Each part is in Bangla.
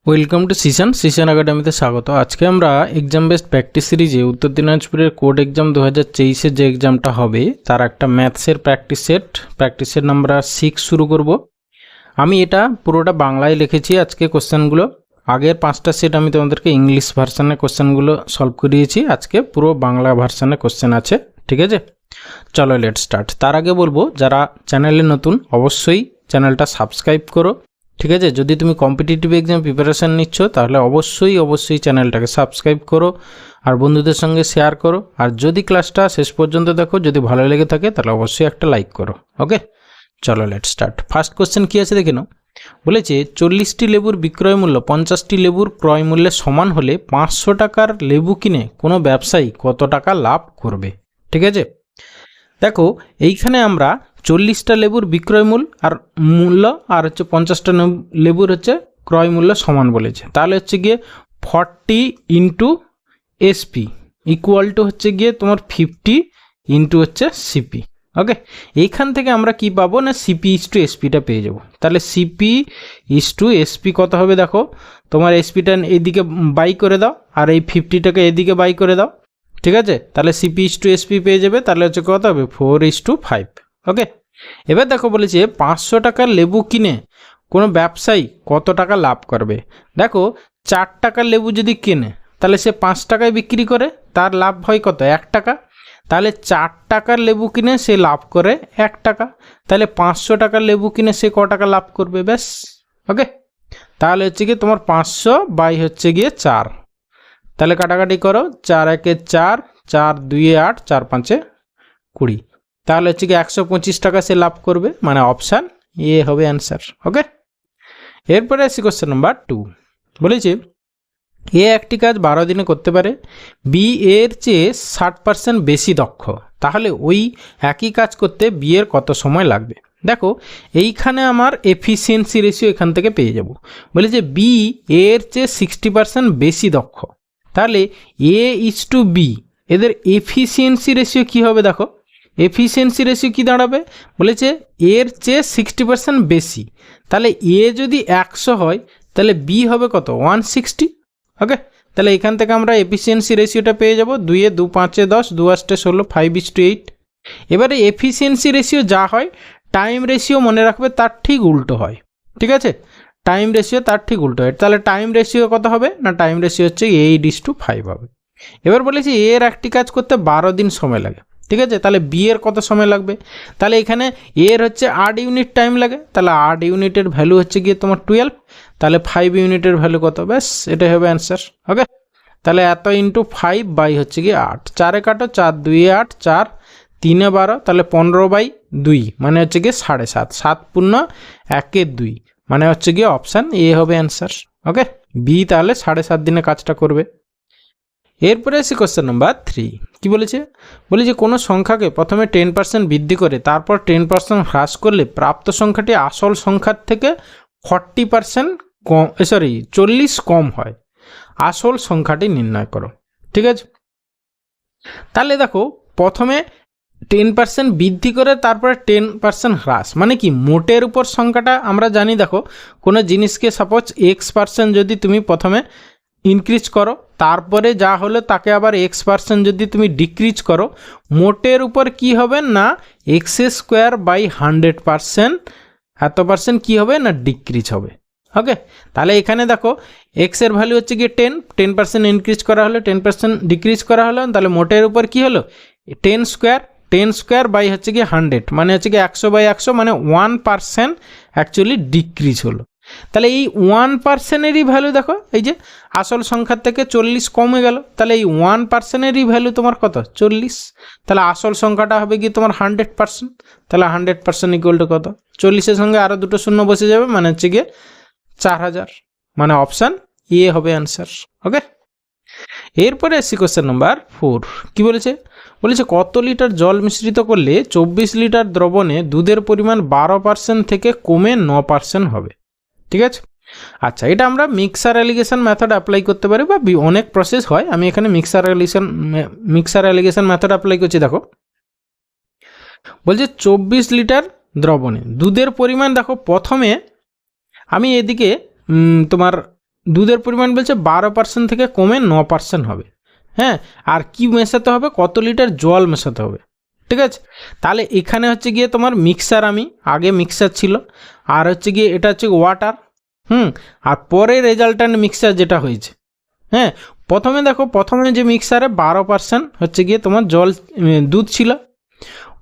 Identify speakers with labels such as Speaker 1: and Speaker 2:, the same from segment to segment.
Speaker 1: ওয়েলকাম টু সিশন একাডেমিতে স্বাগত। আজকে আমরা এক্সাম বেসড প্র্যাকটিস সিরিজে উত্তর দিনাজপুরের কোড এক্সাম 2023-এর যে এক্সামটা হবে তার একটা ম্যাথসের প্র্যাকটিসের নাম্বার 6 শুরু করব। আমি এটা পুরোটা বাংলায় লিখেছি। আজকে কোশ্চেনগুলো আগের 5টা সেট আমি তোমাদেরকে ইংলিশ ভার্সানে কোশ্চেনগুলো সলভ করিয়েছি, আজকে পুরো বাংলা ভার্সানে কোশ্চেন আছে। ঠিক আছে, চলো লেট স্টার্ট। তার আগে বলবো যারা চ্যানেলে নতুন অবশ্যই চ্যানেলটা সাবস্ক্রাইব করো। ঠিক আছে, যদি তুমি কম্পিটিটিভ এক্সাম প্রিপারেশান নিচ্ছ তাহলে অবশ্যই চ্যানেলটাকে সাবস্ক্রাইব করো আর বন্ধুদের সঙ্গে শেয়ার করো। আর যদি ক্লাসটা শেষ পর্যন্ত দেখো, যদি ভালো লেগে থাকে তাহলে অবশ্যই একটা লাইক করো। ওকে, চলো লেট স্টার্ট। ফার্স্ট কোশ্চেন কী আছে দেখে নাও। বলেছে 40টি লেবুর বিক্রয় মূল্য 50টি লেবুর ক্রয় মূল্যের সমান হলে 500 টাকার লেবু কিনে কোনো ব্যবসায়ী কত টাকা লাভ করবে। ঠিক আছে, দেখো এইখানে আমরা 40টা লেবুর বিক্রয় মূল্য আর হচ্ছে 50টা লেবুর হচ্ছে ক্রয় মূল্য সমান বলেছে। তাহলে হচ্ছে গিয়ে 40 ইন্টু এসপি ইকুয়াল টু হচ্ছে গিয়ে তোমার 50 ইন্টু হচ্ছে সিপি। ওকে, এইখান থেকে আমরা কি পাবো না সিপি ইস টু এসপিটা পেয়ে যাবো। তাহলে সিপি ইস টু এসপি কত হবে দেখো, তোমার এসপিটা এইদিকে বাই করে দাও আর এই 50টাকে এদিকে বাই করে দাও। ঠিক আছে, তাহলে সিপি ইস টু এসপি পেয়ে যাবে। তাহলে হচ্ছে কত হবে 4:5। ওকে, এবার দেখো বলেছে 500 টাকার লেবু কিনে কোনো ব্যবসায়ী কত টাকা লাভ করবে। দেখো 4 টাকার লেবু যদি কিনে তাহলে সে 5 টাকায় বিক্রি করে, তার লাভ হয় কত 1 টাকা। তাহলে 4 টাকার লেবু কিনে সে লাভ করে 1 টাকা। তাহলে 500 টাকার লেবু কিনে সে ক টাকা লাভ করবে, ব্যাস। ওকে, তাহলে হচ্ছে গিয়ে তোমার 500 বাই হচ্ছে গিয়ে 4। তাহলে কাটাকাটি করো, 4 একে 4, 4 2 8, 4 5 20। তাহলে হচ্ছে কি 125 টাকা সে লাভ করবে, মানে অপশান এ হবে অ্যান্সার। ওকে, এরপরে আসি কোশ্চেন নাম্বার 2। বলেছে এ একটি কাজ 12 দিনে করতে পারে, বি এর চেয়ে 60% বেশি দক্ষ, তাহলে ওই একই কাজ করতে বি এর কত সময় লাগবে। দেখো এইখানে আমার এফিসিয়েন্সি রেশিও এখান থেকে পেয়ে যাব। বলেছে বি এর চেয়ে 60% বেশি দক্ষ, তাহলে এ ইজ টু বি এদের এফিসিয়েন্সি রেশিও কী হবে দেখো। এফিসিয়েন্সি রেশিও কী দাঁড়াবে, বলেছে এর চেয়ে 60% বেশি, তাহলে এ যদি 100 হয় তাহলে বি হবে কত 160। ওকে, তাহলে এখান থেকে আমরা এফিসিয়েন্সি রেশিওটা পেয়ে যাব 2 এ 2 5 এ 10, 2 8 16, 5:8। এবারে এফিসিয়েন্সি রেশিও যা হয় টাইম রেশিও মনে রাখবে তার ঠিক উল্টো হয়। ঠিক আছে, টাইম রেশিও তার ঠিক উল্টো হয়। তাহলে টাইম রেশিও কত হবে না, টাইম রেশিও হচ্ছে 8:5 হবে। এবার বলেছি এর একটি কাজ করতে 12 দিন সময় লাগে। ঠিক আছে, তাহলে বি এর কত সময় লাগবে। তাহলে এখানে এর হচ্ছে 8 ইউনিট টাইম লাগে, তাহলে 8 ইউনিটের ভ্যালু হচ্ছে গিয়ে তোমার 12, তাহলে 5 ইউনিটের ভ্যালু কত, ব্যাস এটাই হবে অ্যান্সার। ওকে, তাহলে এত ইন্টু 5 বাই হচ্ছে গিয়ে 8, 4 কাটো, 4 2 8, 4 3 12, তাহলে 15/2 মানে হচ্ছে গিয়ে 7.5, 7 পূর্ণ 1 2 মানে হচ্ছে গিয়ে অপশান এ হবে অ্যান্সার। ওকে, বি তাহলে 7.5 দিনে কাজটা করবে। এরপরে আসি কোশ্চেন নাম্বার 3। কী বলেছে, বলেছে কোনো সংখ্যাকে প্রথমে 10% বৃদ্ধি করে তারপর 10% হ্রাস করলে প্রাপ্ত সংখ্যাটি আসল সংখ্যার থেকে 40% কম 40 কম হয়, আসল সংখ্যাটি নির্ণয় করো। ঠিক আছে, তাহলে দেখো প্রথমে 10% বৃদ্ধি করে তারপরে 10% হ্রাস, মানে কি মোটের উপর সংখ্যাটা আমরা জানি। দেখো কোনো জিনিসকে সাপোজ X% যদি তুমি প্রথমে ইনক্রিজ করো তারপরে যা হলো তাকে আবার X% যদি তুমি ডিক্রিজ করো, মোটের উপর কি হবে না x²/100% এত পার্সেন্ট কী হবে না ডিক্রিজ হবে। ওকে, তাহলে এখানে দেখো এক্স এর ভ্যালু হচ্ছে গিয়ে 10% ইনক্রিজ করা হলো, 10% ডিক্রিজ করা হলো, তাহলে মোটের উপর কি হলো 10² বাই হচ্ছে গিয়ে 100 মানে হচ্ছে গিয়ে 100/100 মানে 1% অ্যাকচুয়ালি ডিক্রিজ হলো। তাহলে এই 1%-এরই ভ্যালু দেখো, এই যে আসল সংখ্যার থেকে 40 কমে গেল, তাহলে এই 1%-এরই ভ্যালু তোমার কত 40। তাহলে আসল সংখ্যাটা হবে কি তোমার 100%, তাহলে 100% ইকুয়াল টু কত 40-এর সঙ্গে আরও দুটো শূন্য বসে যাবে মানে হচ্ছে গিয়ে 4000, মানে অপশান এ হবে অ্যান্সার। ওকে, এরপরে আসছি কোশ্চেন নাম্বার 4। কী বলেছে, বলেছে কত লিটার জল মিশ্রিত করলে 24 লিটার দ্রবণে দুধের পরিমাণ 12% থেকে কমে 9% হবে। ঠিক আছে, আচ্ছা এটা আমরা মিক্সার অ্যালিগেশন মেথড অ্যাপ্লাই করতে পারি বা অনেক প্রসেস হয়, আমি এখানে মিক্সার অ্যালিগেশন মেথড অ্যাপ্লাই করছি। দেখো বলছে 24 লিটার দ্রবণে দুধের পরিমাণ, দেখো প্রথমে আমি এদিকে তোমার দুধের পরিমাণ বলছে 12% থেকে কমে 9% হবে। হ্যাঁ, আর কি মেশাতে হবে, কত লিটার জল মেশাতে হবে। ঠিক আছে, তাহলে এখানে হচ্ছে গিয়ে তোমার মিক্সার, আমি আগে মিক্সার ছিল, আর হচ্ছে গিয়ে এটা হচ্ছে ওয়াটার। আর পরে রেজাল্ট্যান্ট মিক্সার যেটা হয়েছে। হ্যাঁ, প্রথমে দেখো, প্রথমে যে মিক্সারে 12% হচ্ছে গিয়ে তোমার জল দুধ ছিল,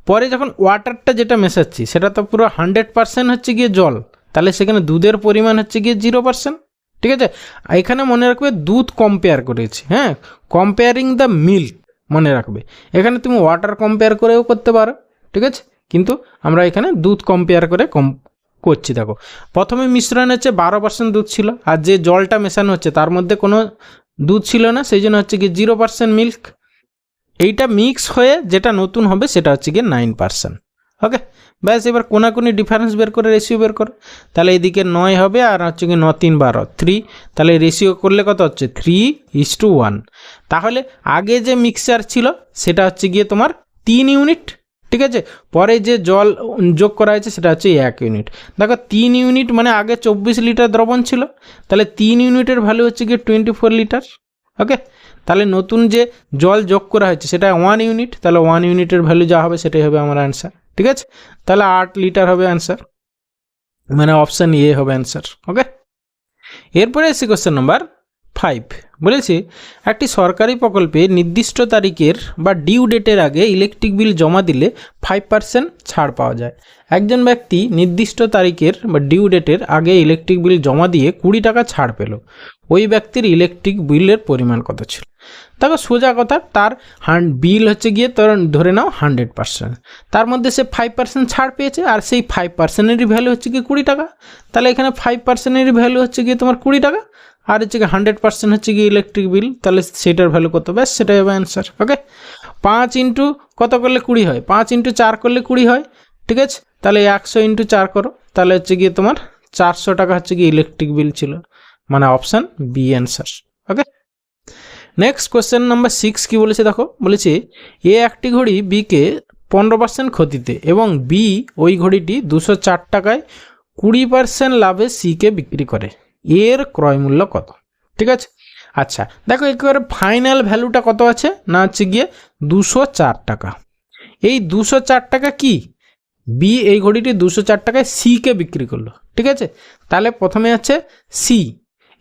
Speaker 1: পরে যখন ওয়াটারটা যেটা মেশাচ্ছি সেটা তো পুরো 100% হচ্ছে গিয়ে জল, তাহলে সেখানে দুধের পরিমাণ হচ্ছে গিয়ে 0%। ঠিক আছে, এখানে মনে রাখবে দুধ কম্পেয়ার করেছি। হ্যাঁ, কম্পেয়ারিং দ্য মিল্ক মনে রাখবে, এখানে তুমি ওয়াটার কম্পেয়ার করেও করতে পারো। ঠিক আছে, কিন্তু আমরা এখানে দুধ কম্পেয়ার করে করছি। দেখো, প্রথমে মিশ্রণ হচ্ছে 12% দুধ ছিল, আর যে জলটা মেশানো হচ্ছে তার মধ্যে কোনো দুধ ছিল না, সেই জন্য হচ্ছে গিয়ে 0% মিল্ক। এইটা মিক্স হয়ে যেটা নতুন হবে সেটা হচ্ছে গিয়ে 9%। ওকে, ব্যাস, এবার কোনাকুনি ডিফারেন্স বের করে রেশিও বের করো। তাহলে এদিকে 9 হবে, আর হচ্ছে গিয়ে 9 3 12 3, তাহলে রেশিও করলে কত হচ্ছে 3:1। তাহলে আগে যে মিক্সচার ছিল সেটা হচ্ছে গিয়ে তোমার 3 ইউনিট। ঠিক আছে, পরে যে জল যোগ করা হয়েছে সেটা হচ্ছে 1 ইউনিট। দেখো 3 ইউনিট মানে আগে 24 লিটার দ্রবণ ছিল, তাহলে 3 ইউনিটের ভ্যালু হচ্ছে গিয়ে 24 লিটার। ওকে, তাহলে নতুন যে জল যোগ করা হয়েছে সেটা 1 ইউনিট, তাহলে 1 ইউনিটের ভ্যালু যা হবে সেটাই হবে আমার অ্যান্সার। ঠিক আছে, তাহলে 8 লিটার হবে অ্যান্সার, মানে অপশান এ হবে অ্যান্সার। ওকে, এরপরে এসে কোশ্চেন নাম্বার 5 বলেছে, একটি সরকারি প্রকল্পে নির্দিষ্ট তারিখের বা ডিউ ডেটের আগে ইলেকট্রিক বিল জমা দিলে 5% ছাড় পাওয়া যায়। একজন ব্যক্তি নির্দিষ্ট তারিখের বা ডিউ ডেটের আগে ইলেকট্রিক বিল জমা দিয়ে 20 টাকা ছাড় পেল। ওই ব্যক্তির ইলেকট্রিক বিলের পরিমাণ কত ছিল? দেখো, সোজা কথা, তার বিল হচ্ছে গিয়ে তোর ধরে নাও 100%, তার মধ্যে সে 5% ছাড় পেয়েছে, আর সেই 5%এরই ভ্যালু হচ্ছে গিয়ে 20 টাকা। তাহলে এখানে 5%এরই ভ্যালু হচ্ছে গিয়ে তোমার 20 টাকা, আর হচ্ছে গিয়ে 100% হচ্ছে গিয়ে ইলেকট্রিক বিল, তাহলে সেটার ভ্যালু কত? ব্যাস, সেটাই হবে অ্যান্সার। ওকে, 5 ইন্টু কত করলে 20 হয়? 5 ইন্টু 4 করলে 20 হয়। ঠিক আছে, তাহলে 100 ইন্টু 4 করো, তাহলে হচ্ছে গিয়ে তোমার 400 টাকা হচ্ছে গিয়ে ইলেকট্রিক বিল ছিল, মানে অপশান বি অ্যান্সার। ওকে, নেক্সট কোয়েশ্চেন নাম্বার 6 কি বলেছে দেখো, বলেছে এ একটি ঘড়ি বিকে 15% ক্ষতিতে এবং বি ওই ঘড়িটি 204 টাকায় 20% লাভে সিকে বিক্রি করে, এর ক্রয় মূল্য কত? ঠিক আছে, আচ্ছা দেখো, একেবারে ফাইনাল ভ্যালুটা কত আছে না, হচ্ছে গিয়ে 204 টাকা। এই 204 টাকা কি, বি এই ঘড়িটি 204 টাকায় সিকে বিক্রি করলো। ঠিক আছে, তাহলে প্রথমে আছে সি,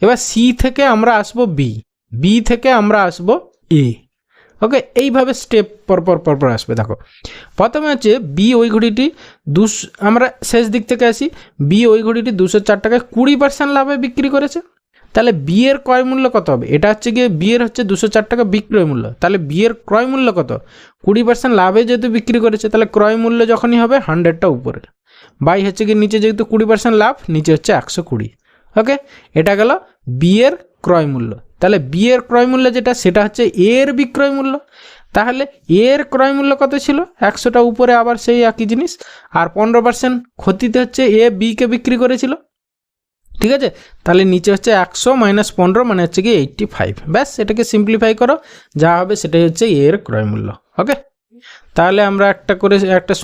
Speaker 1: এবার সি থেকে আমরা আসবো বি, বি থেকে আমরা আসবো এ। ওকে, এইভাবে স্টেপ পরপর আসবে। দেখো, প্রথমে হচ্ছে বি ওই ঘড়িটি আমরা শেষ দিক থেকে আসি, বি ওই ঘড়িটি 204 টাকায় 20% লাভে বিক্রি করেছে। তাহলে বি এর ক্রয় মূল্য কত হবে? এটা হচ্ছে গিয়ে বি এর হচ্ছে 204 টাকা বিক্রয় মূল্য, তাহলে বি এর ক্রয় মূল্য কত? 20% লাভে যেহেতু বিক্রি করেছে, তাহলে ক্রয় মূল্য যখনই হবে 100টা উপরে, বাই হচ্ছে গিয়ে নিচে যেহেতু 20% লাভ, নিচে হচ্ছে 120। ওকে, এটা গেল বি এর ক্রয় মূল্য। তাহলে বি এর ক্রয় মূল্য যেটা, সেটা হচ্ছে এ এর বিক্রয় মূল্য। তাহলে এর ক্রয় মূল্য কত ছিল? 100টা উপরে আবার সেই একই জিনিস, আর 15% ক্ষতিতে হচ্ছে এ বিকে বিক্রি করেছিল। ঠিক আছে, তাহলে নিচে হচ্ছে 100 মাইনাস 15 মানে হচ্ছে কি 85। ব্যাস, এটাকে সিম্পলিফাই করো, যা হবে সেটাই হচ্ছে এর ক্রয় মূল্য। ওকে, তাহলে আমরা একটা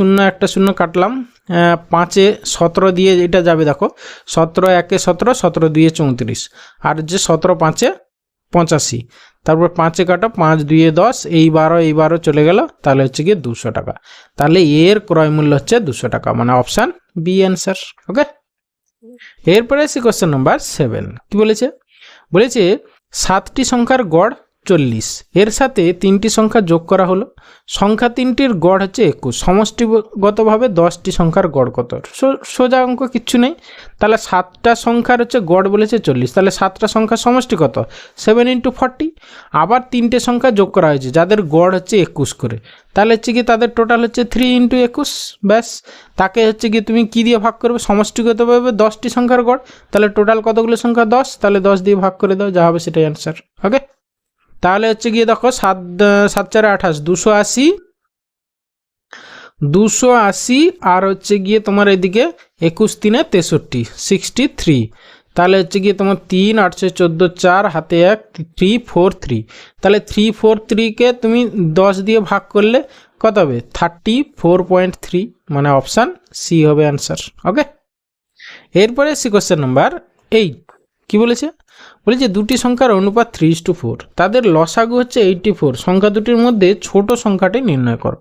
Speaker 1: শূন্য কাটলাম, 5-এ 17 দিয়ে এটা যাবে। দেখো, 17 1-এ 17, 17 2-এ 34, আর যে 17 5-এ 85, তারপর 5-এ কাটো, 5 2-এ 10, এই 12 চলে গেল, তাহলে হচ্ছে গিয়ে 200 টাকা। তাহলে এর ক্রয় মূল্য হচ্ছে 200 টাকা, মানে অপশান বি অ্যান্সার। ওকে, এরপরে আসি কোশ্চেন নাম্বার 7 কি বলেছে, 7টি সংখ্যার গড় 40, এর সাথে 3টি সংখ্যা যোগ করা হলো, সংখ্যা 3টির গড় হচ্ছে 21, সমষ্টিগতভাবে 10টি সংখ্যার গড় কত? সোজা অঙ্ক, কিচ্ছু নেই। তাহলে 7টা সংখ্যার হচ্ছে গড় বলেছে 40, তাহলে 7টা সংখ্যার সমষ্টি কত? 7 × 40। আবার 3টে সংখ্যা যোগ করা হয়েছে যাদের গড় হচ্ছে 21 করে, তাহলে হচ্ছে কি তাদের টোটাল হচ্ছে 3 × 21। ব্যাস, তাকে হচ্ছে কি তুমি কি দিয়ে ভাগ করবে? সমষ্টিগতভাবে 10টি সংখ্যার গড়, তাহলে টোটাল কতগুলো সংখ্যা? 10, তাহলে 10 দিয়ে ভাগ করে দাও, যা হবে সেটাই অ্যান্সার। ওকে, তাহলে হচ্ছে গিয়ে দেখো 7 4 28, 280, আর হচ্ছে গিয়ে তোমার এদিকে 21 3 63, 63। তাহলে হচ্ছে গিয়ে তোমার 3 8 14 4 হাতে 1 343, তাহলে 343কে তুমি 10 দিয়ে ভাগ করলে কত হবে? 34.3, মানে অপশান সি হবে অ্যান্সার। ওকে, এরপরে সি কোশ্চেন নাম্বার 8 কি বলেছে? বলেছে দুটি সংখ্যার অনুপাত 3:4, তাদের লসাগু হচ্ছে 84, সংখ্যা দুটির মধ্যে ছোট সংখ্যাটি নির্ণয় করো।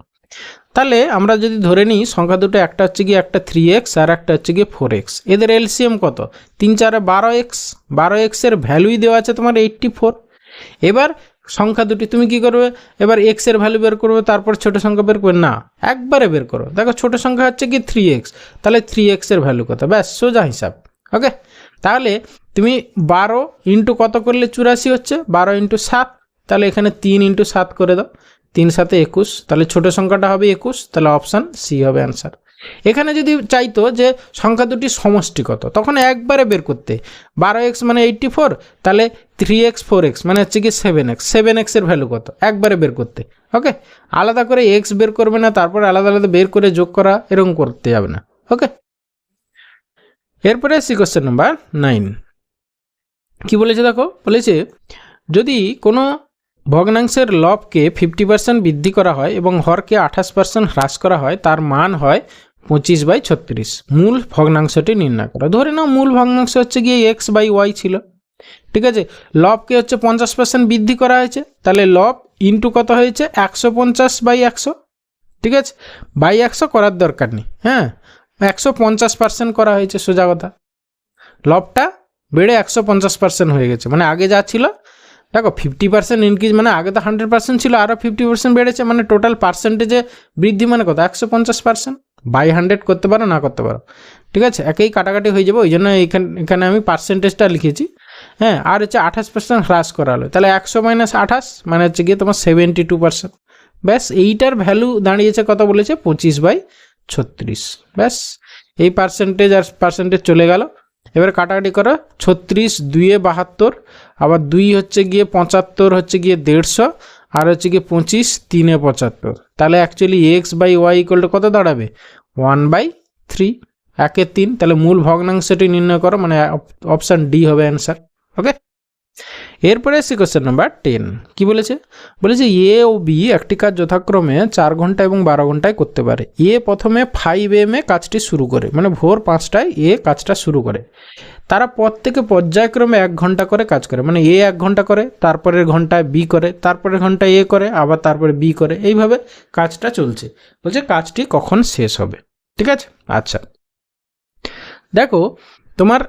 Speaker 1: তাহলে আমরা যদি ধরে নিই সংখ্যা দুটো, একটা হচ্ছে গিয়ে একটা 3x আর একটা হচ্ছে গিয়ে 4x, এদের এলসিএম কত? 3 4 12x, 12x এর ভ্যালুই দেওয়া আছে তোমার 84। এবার সংখ্যা দুটি তুমি কি করবে? এবার এক্স এর ভ্যালু বের করবে, তারপর ছোট সংখ্যা বের করবে না, একবারে বের করো। দেখো ছোট সংখ্যা হচ্ছে কি 3x, তাহলে 3x এর ভ্যালু কত, ব্যাস সোজা হিসাব। ওকে, তাহলে তুমি 12 ইন্টু কত করলে 84 হচ্ছে? 12 ইন্টু 7, তাহলে এখানে 3 ইন্টু 7 করে দাও, 3 7 21, তাহলে ছোট সংখ্যাটা হবে 21, তাহলে অপশান সি হবে অ্যান্সার। এখানে যদি চাইতো যে সংখ্যা দুটির সমষ্টি কত, তখন একবারে বের করতে, 12x মানে 84, তাহলে 3x 4x মানে হচ্ছে কি 7x, 7x এর ভ্যালু কত, একবারে বের করতে। ওকে, আলাদা করে এক্স বের করবে না, তারপরে আলাদা আলাদা বের করে যোগ করা এরকম করতে যাবে না। ওকে, এরপরে আসছি কোশ্চেন নাম্বার 9। কি বলেছে দেখো, বলেছে যদি কোনো ভগ্নাংশের লবকে 50% বৃদ্ধি করা হয় এবং হরকে 28% হ্রাস করা হয়, তার মান হয় 25/36। মূল ভগ্নাংশটি নির্ণয় করো। ধরে নাও মূল ভগ্নাংশ হচ্ছে গিয়ে x/y ছিল, ঠিক আছে, লবকে হচ্ছে 50% বৃদ্ধি করা হয়েছে, তাহলে লব ইন্টু কত হয়েছে? 150/100, ঠিক আছে, বাই 100 করার দরকার নেই, হ্যাঁ 150% করা হয়েছে, সোজা কথা। লবটা বেড়ে 150% হয়ে গেছে, মানে আগে যা ছিল দেখো 50% ইনক্রিজ, মানে আগে তো 100% ছিল, আরও 50% বেড়েছে, মানে টোটাল পার্সেন্টেজে বৃদ্ধি মানে কত? 150%। বাই 100 করতে পারো, না করতে পারো, ঠিক আছে, একেই কাটাকাটি হয়ে যাবে, ওই জন্য এখানে আমি পার্সেন্টেজটা লিখেছি। হ্যাঁ, আর হচ্ছে 28% হ্রাস করা হলো, তাহলে 100 - 28 মানে হচ্ছে গিয়ে তোমার 72%। ব্যাস, এইটার ভ্যালু দাঁড়িয়েছে কত বলেছে? 25/36। ব্যাস, এই পার্সেন্টেজ আর পার্সেন্টেজ চলে গেল। এবার কাটাকাটি করো, 36 2 72, আবার 2 হচ্ছে গিয়ে 75 হচ্ছে গিয়ে 150, আর হচ্ছে গিয়ে 25 3 75, তাহলে অ্যাকচুয়ালি x/y ইকুয়াল টু কত দাঁড়াবে? 1/3, 1/3। তাহলে মূল ভগ্নাংশটি নির্ণয় করো, মানে অপশান ডি হবে অ্যান্সার। ওকে, এরপরে আসছি কোশ্চেন নাম্বার 10। কি বলেছে? বলেছে এ ও বি একটি কাজ যথাক্রমে 4 ঘন্টা এবং 12 ঘন্টায় করতে পারে। এ প্রথমে 5 AM কাজটি শুরু করে, মানে ভোর 5টায় এ কাজটা শুরু করে। তারা প্রত্যেকে পর্যায়ক্রমে 1 ঘন্টা করে কাজ করে, মানে এ 1 ঘন্টা করে, তারপরের ঘন্টায় বি করে, তারপরের ঘন্টায় এ করে, আবার তারপরে বি করে, এইভাবে কাজটা চলছে। বলছে কাজটি কখন শেষ হবে, ঠিক আছে। আচ্ছা, দেখো তোমার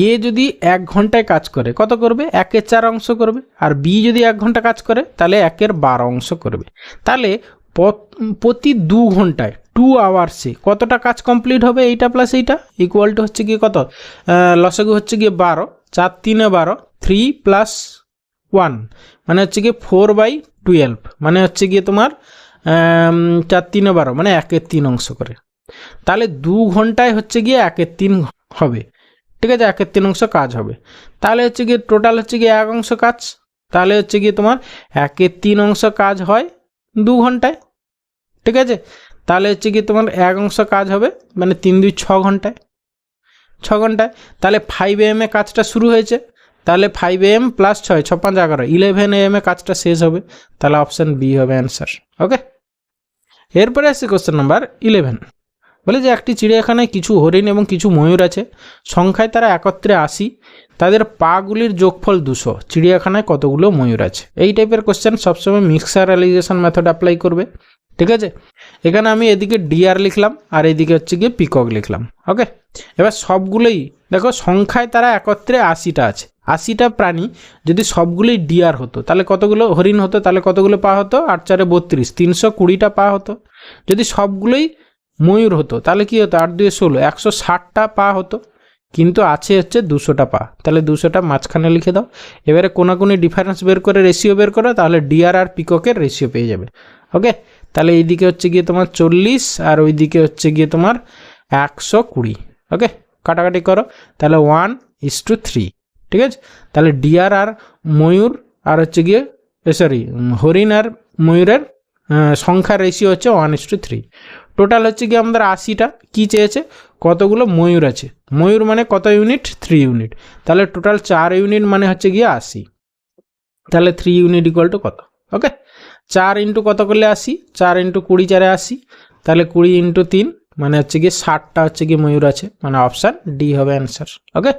Speaker 1: এ যদি 1 ঘন্টায় কাজ করে, কত করবে? 1/4 অংশ করবে। আর বি যদি 1 ঘন্টা কাজ করে, তাহলে 1/12 অংশ করবে। তাহলে প্রতি 2 ঘন্টায় 2 আওয়ার্সে কতটা কাজ কমপ্লিট হবে? এইটা প্লাস এইটা ইকুয়াল টু হচ্ছে গিয়ে কত? লসাগু হচ্ছে গিয়ে 12, 4 3 12, 3 + 1 মানে হচ্ছে গিয়ে 4/12, মানে হচ্ছে গিয়ে তোমার 4 3 12, মানে 1/3 অংশ করে। তাহলে 2 ঘন্টায় হচ্ছে গিয়ে 1/3 হবে, ঠিক আছে, 1/3 অংশ কাজ হবে। তাহলে হচ্ছে গিয়ে টোটাল হচ্ছে গিয়ে 1 অংশ কাজ, তাহলে হচ্ছে গিয়ে তোমার 1/3 অংশ কাজ হয় 2 ঘন্টায়, ঠিক আছে। তাহলে হচ্ছে গিয়ে তোমার 1 অংশ কাজ হবে, মানে 3 2 6 ঘন্টায়, 6 ঘন্টায়। তাহলে 5 AM কাজটা শুরু হয়েছে, তাহলে 5 AM + 6 6 5 11 11 AM কাজটা শেষ হবে, তাহলে অপশান বি হবে অ্যান্সার। ওকে, এরপরে আসছে কোশ্চেন নাম্বার 11। বলে যে একটি চিড়িয়াখানায় কিছু হরিণ এবং কিছু ময়ূর আছে, সংখ্যায় তারা একত্রে 80, তাদের পাগুলির যোগফল 200, চিড়িয়াখানায় কতগুলো ময়ূর আছে? এই টাইপের কোশ্চেন সবসময় মিক্সার অ্যালিগেশন মেথড অ্যাপ্লাই করবে, ঠিক আছে। এখানে আমি এদিকে ডিয়ার লিখলাম আর এদিকে হচ্ছে গিয়ে পিকক লিখলাম। ওকে, এবার সবগুলোই দেখো সংখ্যায় তারা একত্রে 80টা আছে, 80টা প্রাণী যদি সবগুলোই ডিয়ার হতো, তাহলে কতগুলো হরিণ হতো? তাহলে কতগুলো পা হতো? 8 4 32, 320টা পা হতো। যদি সবগুলোই ময়ূর হতো, তাহলে কি হতো? 8 2 16, 160টা পা হতো, কিন্তু আছে হচ্ছে 200টা পা, তাহলে 200টা মাঝখানে লিখে দাও। এবারে কোনাকুনি ডিফারেন্স বের করে রেশিও বের করো, তাহলে ডিয়ার আর পিককের রেশিও পেয়ে যাবে। ওকে, তাহলে এইদিকে হচ্ছে গিয়ে তোমার 40 আর ওইদিকে হচ্ছে গিয়ে তোমার 120। ওকে, কাটাকাটি করো, তাহলে 1:3, ঠিক আছে। তাহলে ডিয়ার আর ময়ূর আর হচ্ছে গিয়ে হরিণ আর ময়ূরের সংখ্যার রেশিও হচ্ছে 1:3। টোটাল হচ্ছে গিয়ে আমাদের 80টা। কী চেয়েছে? কতগুলো ময়ূর আছে? ময়ূর মানে কত ইউনিট? 3 ইউনিট। তাহলে টোটাল 4 ইউনিট মানে হচ্ছে গিয়ে 80, তাহলে 3 ইউনিট ইকুয়াল টু কত? ওকে, 4 ইন্টু কত করলে 80? 4 ইন্টু 20 4 80, তাহলে 20 ইন্টু 3 মানে হচ্ছে গিয়ে 60টা হচ্ছে গিয়ে ময়ূর আছে, মানে অপশান ডি হবে অ্যান্সার। ওকে,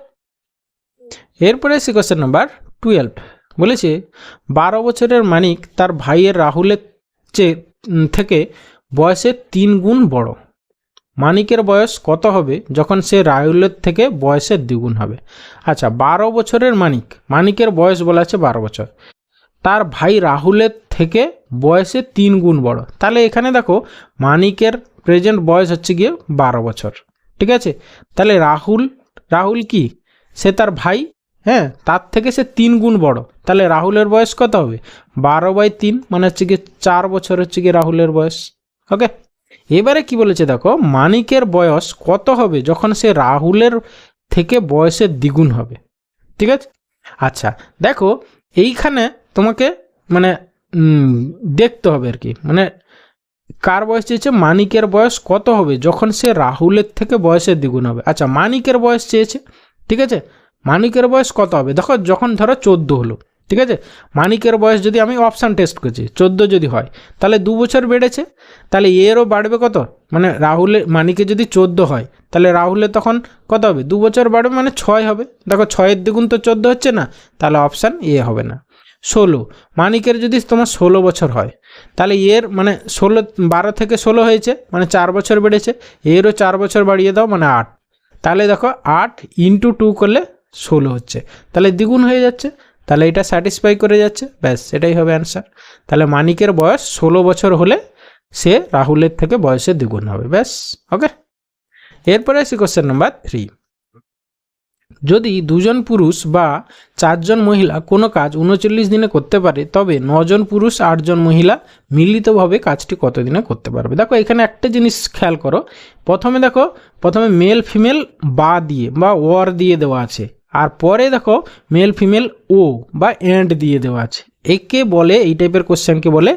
Speaker 1: এরপরে আসি কোশ্চেন নাম্বার 12। বলেছে 12 বছরের মানিক তার ভাইয়ের রাহুলের থেকে বয়সে 3 গুণ বড়। মানিকের বয়স কত হবে যখন সে রাহুলের থেকে বয়সের দ্বিগুণ হবে? আচ্ছা, 12 বছরের মানিকের বয়স বলা আছে 12 বছর, তার ভাই রাহুলের থেকে বয়সে 3 গুণ বড়। তাহলে এখানে দেখো মানিকের প্রেজেন্ট বয়স হচ্ছে গিয়ে 12 বছর, ঠিক আছে। তাহলে রাহুল কি, সে তার ভাই, হ্যাঁ, তার থেকে সে 3 গুণ বড়। তাহলে রাহুলের বয়স কত হবে? 12/3 মানে হচ্ছে গিয়ে 4 বছর হচ্ছে গিয়ে রাহুলের বয়স। ওকে, এবারে কি বলেছে দেখো, মানিকের বয়স কত হবে যখন সে রাহুলের থেকে বয়সের দ্বিগুণ হবে, ঠিক আছে। আচ্ছা দেখো, এইখানে তোমাকে মানে দেখতে হবে আর কি, মানে কার বয়স চেয়েছে, মানিকের বয়স কত হবে যখন সে রাহুলের থেকে বয়সের দ্বিগুণ হবে। আচ্ছা, মানিকের বয়স চেয়েছে, ঠিক আছে। মানিকের বয়স কত হবে দেখো, যখন ধরো 14 হলো, ঠিক আছে। মানিকের বয়স যদি আমি অপশান টেস্ট করছি 14 যদি হয়, তাহলে 2 বছর বেড়েছে, তাহলে এরও বাড়বে কত, মানে মানিকে যদি 14 হয় তাহলে রাহুলে তখন কত হবে, 2 বছর বাড়বে মানে 6 হবে। দেখো 6-এর দ্বিগুণ তো 14 হচ্ছে না, তাহলে অপশান এ হবে না। 16, মানিকের যদি তোমার 16 বছর হয় তাহলে এর মানে 12 থেকে 16 হয়েছে মানে 4 বছর বেড়েছে, এরও 4 বছর বাড়িয়ে দাও মানে 8। তাহলে দেখো 8 × 2 করলে 16 হচ্ছে, তাহলে দ্বিগুণ হয়ে যাচ্ছে, তাহলে এটা স্যাটিসফাই করে যাচ্ছে, ব্যাস এটাই হবে অ্যান্সার। তাহলে মানিকের বয়স 16 বছর হলে সে রাহুলের থেকে বয়সে দ্বিগুণ হবে, ব্যাস। ওকে, এরপরে আসি কোশ্চেন নাম্বার 3। যদি 2 জন পুরুষ বা 4 জন মহিলা কোনো কাজ 39 দিনে করতে পারে, তবে 9 জন পুরুষ 8 জন মহিলা মিলিতভাবে কাজটি কত দিনে করতে পারবে? দেখো এখানে একটা জিনিস খেয়াল করো, প্রথমে মেল ফিমেল বা ওর দিয়ে দেওয়া আছে, আর পরে দেখো মেল ফিমেল ও বা অ্যান্ড দিয়ে দেওয়া আছে। একে বলে, এই টাইপের কোশ্চেনকে বলে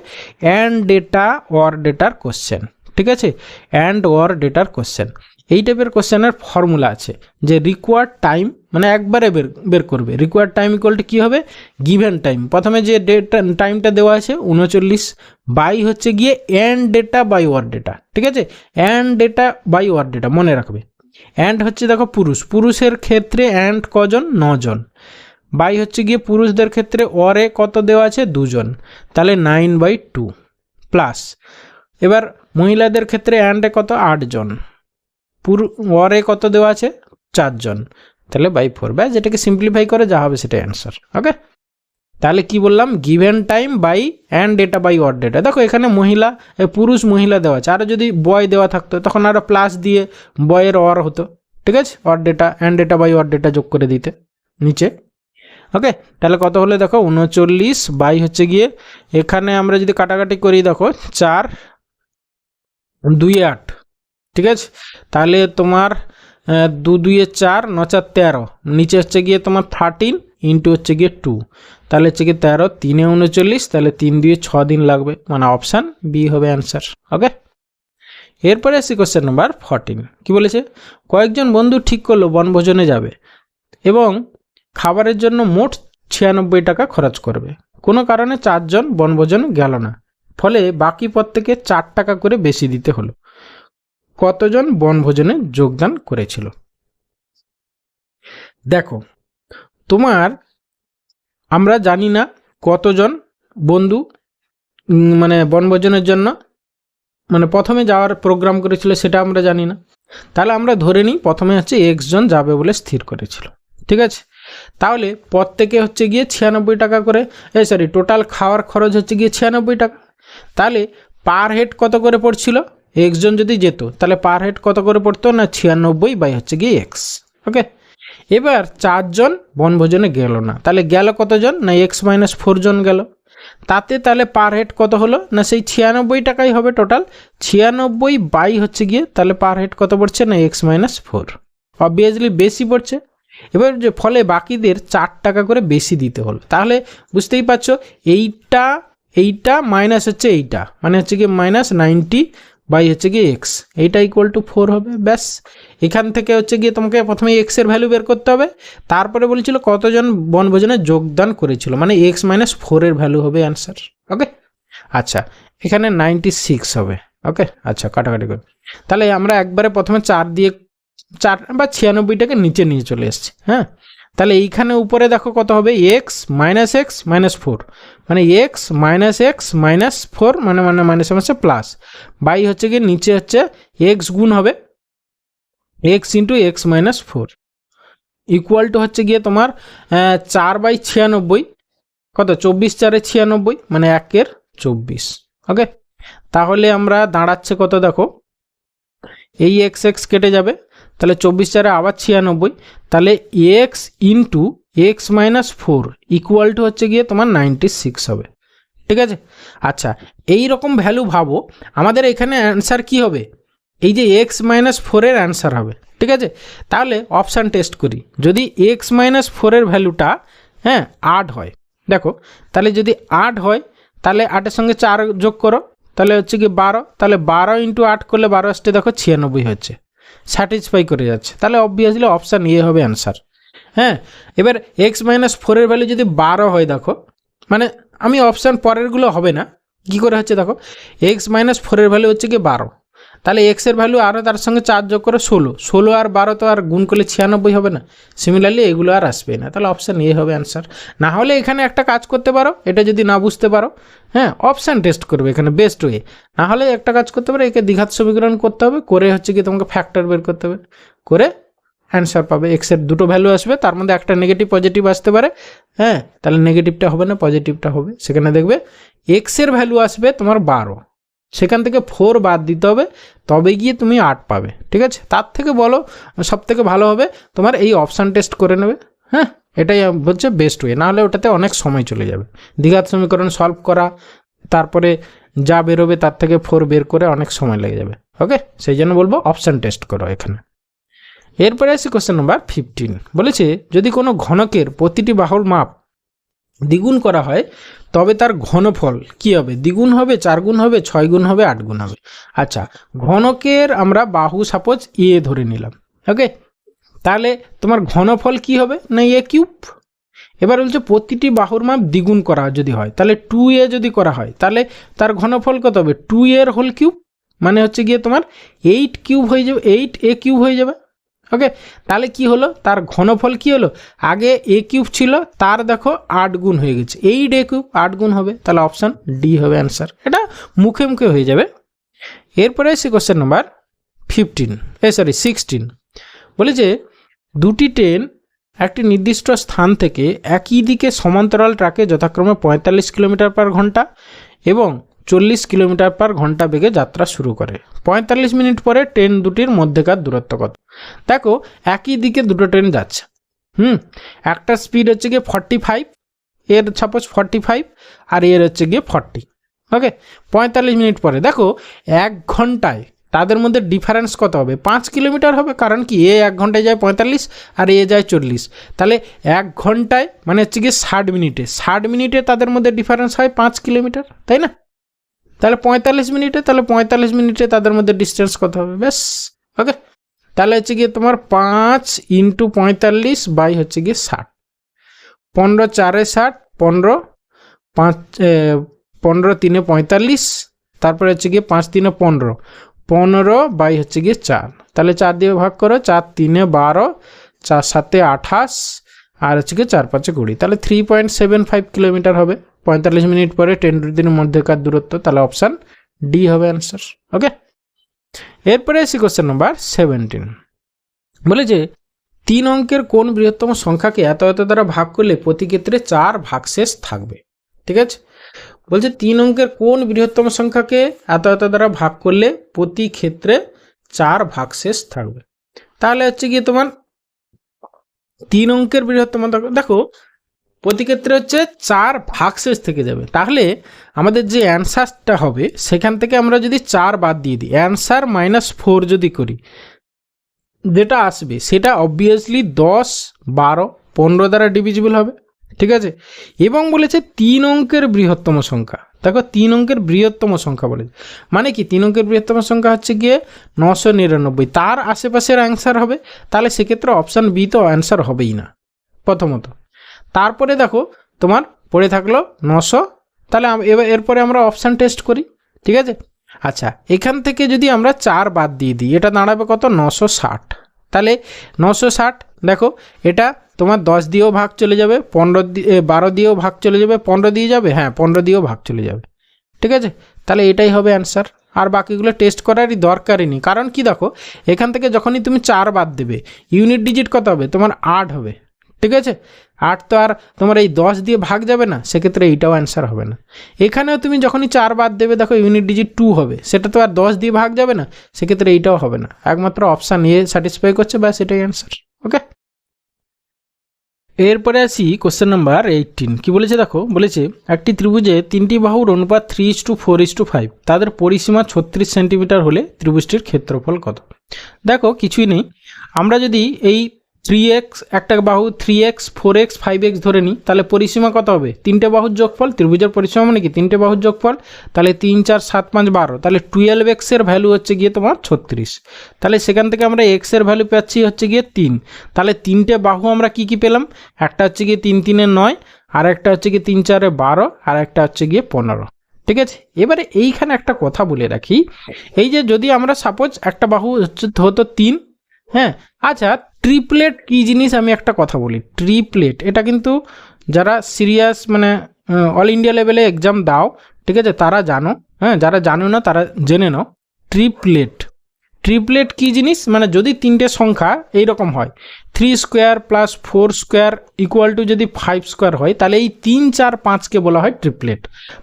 Speaker 1: অ্যান্ড ডেটা অর ডেটার কোশ্চেন, ঠিক আছে। অ্যান্ড অর ডেটার কোশ্চেন, এই টাইপের কোশ্চেনের ফর্মুলা আছে যে রিকোয়ার্ড টাইম মানে একবারে বের করবে। রিকোয়ার্ড টাইম ইকুয়াল টু কী হবে, গিভেন টাইম, প্রথমে যে টাইমটা দেওয়া আছে 39 বাই হচ্ছে গিয়ে and data by war data, ঠিক আছে। And data by war data মনে রাখবে। অ্যান্ড হচ্ছে দেখো পুরুষের ক্ষেত্রে অ্যান্ড কজন, 9 জন, বাই হচ্ছে গিয়ে পুরুষদের ক্ষেত্রে ওরে কত দেওয়া আছে 2 জন, তাহলে 9/2 প্লাস, এবার মহিলাদের ক্ষেত্রে অ্যান্ডে কত 8 জন, ওরে কত দেওয়া আছে 4 জন, তাহলে বাই 4, ব্যাস এটাকে সিম্পলিফাই করে যা হবে সেটা অ্যান্সার। ওকে, তাহলে কি বললাম, given time by and data by war data. দেখো এখানে পুরুষ মহিলা দেওয়া আছে, আরও যদি বয় দেওয়া থাকতো তখন আরও প্লাস দিয়ে বয়ের ওয়ার হতো, ঠিক আছে, war data and data by war data যোগ করে দিতে নিচে। ওকে, তাহলে কত হলে দেখো 39 বাই হচ্ছে গিয়ে, এখানে আমরা যদি কাটাকাটি করি দেখো 4 2 8, ঠিক আছে। তাহলে তোমার 2 2 4 9 4 13, নিচে হচ্ছে গিয়ে তোমার 13 ইন্টু হচ্ছে গিয়ে 2, তাহলে হচ্ছে গিয়ে 13 3 39, তাহলে 3 2 6 দিন লাগবে, মানে অপশান বি হবে অ্যান্সার। ওকে, এরপরে আসি কোশ্চেন নাম্বার 14। কি বলেছে, কয়েকজন বন্ধু ঠিক করলো বনভোজনে যাবে এবং খাবারের জন্য মোট 96 টাকা খরচ করবে। কোনো কারণে 4 জন বনভোজনে গেল না, ফলে বাকি প্রত্যেকে 4 টাকা করে বেশি দিতে হলো। কতজন বনভোজনে যোগদান করেছিল? দেখো আমরা জানি না কতজন বন্ধু মানে বনভোজনের জন্য মানে প্রথমে যাওয়ার প্রোগ্রাম করেছিল সেটা আমরা জানি না, তাহলে আমরা ধরে নিই প্রথমে হচ্ছে x জন যাবে বলে স্থির করেছিল, ঠিক আছে। তাহলে প্রত্যেকে হচ্ছে গিয়ে 96 টাকা করে, টোটাল খাওয়ার খরচ হচ্ছে গিয়ে 96 টাকা। তাহলে পার হেড কত করে পড়ছিল, x জন যদি যেত তাহলে পার হেড কত করে পড়তো না 96 বাই হচ্ছে গিয়ে x। ওকে, এবার 4 জন বনভোজনে গেল না, তাহলে গেল কতজন না x-4 জন গেল, তাতে তাহলে পার হেড কত হলো না সেই 96 টাকাই হবে টোটাল, 96 বাই হচ্ছে গিয়ে তাহলে পার হেড কত পড়ছে না x-4, অবভিয়াসলি বেশি পড়ছে। এবার যে ফলে বাকিদের 4 টাকা করে বেশি দিতে হলো, তাহলে বুঝতেই পারছো এইটা মাইনাস হচ্ছে এইটা, মানে হচ্ছে গিয়ে -90 বাই হচ্ছে গিয়ে x, এইটা ইকুয়াল টু 4 হবে, ব্যাস। এখান থেকে হচ্ছে গিয়ে তোমাকে প্রথমে x এর ভ্যালু বের করতে হবে, তারপরে বলেছিল কতজন বনভোজনে যোগদান করেছিল, মানে x-4 এর ভ্যালু হবে অ্যান্সার। ওকে, আচ্ছা এখানে 96 হবে। ওকে, আচ্ছা কাটাকাটি করে তাহলে আমরা একবারে প্রথমে 4 বা 96টাকে নিচে নিয়ে চলে এসেছি, হ্যাঁ। তাহলে এইখানে উপরে দেখো কত হবে এক্স মাইনাস 4, মানে এক্স মাইনাস 4 মানে মাইনাস মাইনাসে প্লাস, বাই হচ্ছে কি নিচে হচ্ছে এক্স গুণ হবে x into x minus 4 equal to হচ্ছে গিয়ে তোমার 4/96, কত 24×4 = 96, মানে 1/24। ওকে, তাহলে আমরা দাঁড়াচ্ছে কত দেখো, এই এক্স এক্স কেটে যাবে, তাহলে 24×4 আবার 96, তাহলে x into x minus 4 equal to হচ্ছে গিয়ে তোমার 96 হবে। ঠিক আছে, আচ্ছা এই রকম ভ্যালু ভাবো, আমাদের এখানে অ্যান্সার কি হবে, এই যে এক্স মাইনাস 4-এর অ্যান্সার হবে। ঠিক আছে, তাহলে অপশান টেস্ট করি, যদি এক্স মাইনাস 4-এর ভ্যালুটা 8 হয়, দেখো তাহলে যদি 8 হয় তাহলে 8-এর সঙ্গে 4 যোগ করো, তাহলে হচ্ছে কি 12, তাহলে 12 × 8 করলে 12 আসতে দেখো 96 হচ্ছে, স্যাটিসফাই করে যাচ্ছে, তাহলে অবভিয়াসলি অপশান এ হবে অ্যান্সার। এবার এক্স মাইনাস 4-এর ভ্যালু যদি 12 হয়, দেখো মানে আমি অপশান পরেরগুলো হবে না, কি করে হচ্ছে দেখো, এক্স মাইনাস 4-এর ভ্যালু হচ্ছে কি 12, তাহলে এক্সের ভ্যালু আরও তার সঙ্গে 4 যোগ করে 16 আর 12 তো আর গুণ করলে 96 হবে না, সিমিলারলি এগুলো আর আসবে না, তাহলে অপশান এ হবে অ্যান্সার। না হলে এখানে একটা কাজ করতে পারো, এটা যদি না বুঝতে পারো অপশান টেস্ট করবে এখানে বেস্ট ওয়ে, না হলে একটা কাজ করতে পারো, একে দ্বিঘাত সমীকরণ করতে হবে, করে হচ্ছে কি তোমাকে ফ্যাক্টর বের করতে হবে, করে অ্যান্সার পাবে, এক্সের দুটো ভ্যালু আসবে, তার মধ্যে একটা নেগেটিভ পজিটিভ আসতে পারে, তাহলে নেগেটিভটা হবে না, পজিটিভটা হবে, সেখানে দেখবে এক্সের ভ্যালু আসবে তোমার 12, সেখান থেকে 4 বাদ দিতে হবে, তবে গিয়ে তুমি 8 পাবে। ঠিক আছে, তার থেকে বলো সব থেকে ভালো হবে তোমার এই অপশান টেস্ট করে নেবে, এটাই হচ্ছে বেস্ট ওয়ে, নাহলে ওটাতে অনেক সময় চলে যাবে, দ্বিঘাত সমীকরণ সলভ করা, তারপরে যা বেরোবে তার থেকে 4 বের করে অনেক সময় লেগে যাবে। ওকে, সেই জন্য বলবো অপশান টেস্ট করো এখানে। এরপরে আসি কোশ্চেন নাম্বার 15, বলেছে যদি কোনো ঘনকের প্রতিটি বাহুর মাপ দ্বিগুণ করা হয় তবে তার ঘনফল কি হবে, দ্বিগুণ হবে, 4 গুণ হবে, 6 গুণ হবে, 8 গুণ হবে। আচ্ছা, ঘনকের আমরা বাহু সাপোজ এ ধরে নিলাম। ওকে, তাহলে তোমার ঘনফল কি হবে না এ কিউব। এবার বলছে প্রতিটি বাহুর মাপ দ্বিগুণ করা যদি হয়, তাহলে 2a যদি করা হয় তাহলে তার ঘনফল কত হবে, 2a হোল কিউব, মানে হচ্ছে গিয়ে তোমার 8 কিউব হয়ে যাবে, 8a কিউব হয়ে যাবে। ওকে, তাহলে কি হলো, তার ঘনফল কি হলো, আগে এ কিউব ছিল, তার দেখো 8 গুণ হয়ে গেছে, 8a কিউব 8 গুণ হবে, তাহলে অপশান ডি হবে অ্যান্সার, এটা মুখে মুখে হয়ে যাবে। এরপরে এসে কোশ্চেন নাম্বার 16, বলেছে দুটি ট্রেন একটি নির্দিষ্ট স্থান থেকে একই দিকে সমান্তরাল ট্র্যাকে যথাক্রমে 45 কিলোমিটার/ঘন্টা এবং 40 কিলোমিটার/ঘন্টা বেগে যাত্রা শুরু করে, 45 মিনিট পরে ট্রেন দুটির মধ্যেকার দূরত্ব কত। দেখো একই দিকে দুটো ট্রেন যাচ্ছে, একটা স্পিড হচ্ছে গিয়ে 45, এর সাপোজ 45 আর এর হচ্ছে গিয়ে 40। ওকে, 45 মিনিট পরে দেখো 1 ঘন্টায় তাদের মধ্যে ডিফারেন্স কত হবে, 5 কিলোমিটার হবে, কারণ কি এ 1 ঘন্টায় যায় 45 আর এ যায় 40, তাহলে 1 ঘন্টায় মানে হচ্ছে গিয়ে 60 মিনিটে তাদের মধ্যে ডিফারেন্স হয় 5 কিলোমিটার, তাই না। তাহলে 45 মিনিটে তাদের মধ্যে ডিস্টেন্স কত হবে, ব্যাস। ওকে, তাহলে হচ্ছে গিয়ে তোমার 5 × 45 বাই হচ্ছে গিয়ে 60, 15 × 4 = 60, 15 5 15 × 3 = 45, তারপরে হচ্ছে গিয়ে 5 × 3 = 15, 15 বাই হচ্ছে গিয়ে 4, তাহলে 4 দিয়ে ভাগ করো, 4 × 3 = 12, 4 × 7 = 28, আর হচ্ছে গিয়ে 4 × 5 = 20, তাহলে 3.75 কিলোমিটার হবে 45 মিনিট পরে ট্রেন দুটির মধ্যেকার দূরত্ব, তাহলে অপশান ডি হবে অ্যান্সার। ওকে, এরপরে আসি কোশ্চেন নাম্বার 17, বলে যে 3 অঙ্কের কোন বৃহত্তম সংখ্যাকে এত এত দ্বারা ভাগ করলে প্রতি ক্ষেত্রে 4 ভাগশেষ থাকবে। ঠিক আছে, বলছে 3 অঙ্কের কোন বৃহত্তম সংখ্যাকে এত এত দ্বারা ভাগ করলে প্রতি ক্ষেত্রে 4 ভাগশেষ থাকবে, তাহলে হচ্ছে গিয়ে তোমার 3 অঙ্কের বৃহত্তম দেখো প্রতি ক্ষেত্রে হচ্ছে 4 ভাগশেষ থেকে যাবে, তাহলে আমাদের যে অ্যান্সারটা হবে সেখান থেকে আমরা যদি 4 বাদ দিয়ে দিই, অ্যান্সার -4 যদি করি, যেটা আসবে সেটা অবভিয়াসলি 10, 12, 15 দ্বারা ডিভিজিবল হবে। ঠিক আছে, এবং বলেছে 3 অঙ্কের বৃহত্তম সংখ্যা, দেখো 3 অঙ্কের বৃহত্তম সংখ্যা বলেছে, মানে কি 3 অঙ্কের বৃহত্তম সংখ্যা হচ্ছে গিয়ে 999, তার আশেপাশের অ্যান্সার হবে, তাহলে সেক্ষেত্রে অপশান বি তো অ্যান্সার হবেই না প্রথমত। তারপরে দেখো তোমার পড়ে থাকলো 900, তাহলে এরপরে আমরা অপশান টেস্ট করি। ঠিক আছে, আচ্ছা এখান থেকে যদি আমরা 4 বাদ দিয়ে দিই, এটা দাঁড়াবে কত, 960, তাহলে 960 দেখো এটা তোমার 10 দিয়েও ভাগ চলে যাবে, 12 দিয়েও ভাগ চলে যাবে, 15 দিয়ে যাবে, হ্যাঁ 15 দিয়েও ভাগ চলে যাবে। ঠিক আছে, তাহলে এটাই হবে অ্যান্সার। আর বাকিগুলো টেস্ট করারই দরকারই নেই, কারণ কি দেখো এখান থেকে যখনই তুমি 4 বাদ দেবে ইউনিট ডিজিট কত হবে, তোমার 8 হবে। ঠিক আছে, 8 তো আর তোমার এই 10 দিয়ে ভাগ যাবে না, সেক্ষেত্রে এইটাও অ্যান্সার হবে না। এখানেও তুমি যখনই 4 বাদ দেবে দেখো ইউনিট ডিজিট 2 হবে, সেটা তো আর 10 দিয়ে ভাগ যাবে না, সেক্ষেত্রে এইটাও হবে না। একমাত্র অপশান এ স্যাটিসফাই করছে, ব্যাস এটাই অ্যান্সার। ওকে, এরপরে আসি কোশ্চেন নাম্বার 18। কি বলেছে দেখো, বলেছে একটি ত্রিভুজে 3টি বাহুর অনুপাত 3:4:5, তাদের পরিসীমা 36 সেন্টিমিটার হলে ত্রিভুজটির ক্ষেত্রফল কত? দেখো কিছুই নেই, আমরা যদি এই 3x একটা বাহু 3x 4x 5x ধরে নিই, তাহলে পরিসীমা কত হবে? 3টে বাহুর যোগফল। ত্রিভুজের পরিসীমা মানে কি 3টে বাহুর যোগফল, তাহলে 3 4 7 5 12, তাহলে 12x এর ভ্যালু হচ্ছে গিয়ে তোমার 36। তাহলে সেখান থেকে আমরা x এর ভ্যালু পাচ্ছি হচ্ছে গিয়ে 3। তাহলে 3টে বাহু আমরা কি কি পেলাম? একটা হচ্ছে গিয়ে 3 3 9, আর একটা হচ্ছে গিয়ে 3 4 12, আর একটা হচ্ছে গিয়ে 15। ঠিক আছে, এবারে এইখানে একটা কথা বলে রাখি, এই যে যদি আমরা সাপোজ একটা বাহু হতো 3, হ্যাঁ আচ্ছা ট্রিপলেট কি জিনিস আমি একটা কথা বলি, ট্রিপলেট এটা কিন্তু যারা সিরিয়াস মানে অল ইন্ডিয়া লেভেলে এক্সাম দাও, ঠিক আছে, তারা জানো, হ্যাঁ যারা জানো না তারা জেনে নাও। ট্রিপলেট কি জিনিস, মানে যদি 3টে সংখ্যা এইরকম হয় 3 square plus 4 square equal to যদি 5 স্কোয়ার হয়, তাহলে এই 3 4 5কে বলা হয় ট্রিপলেট।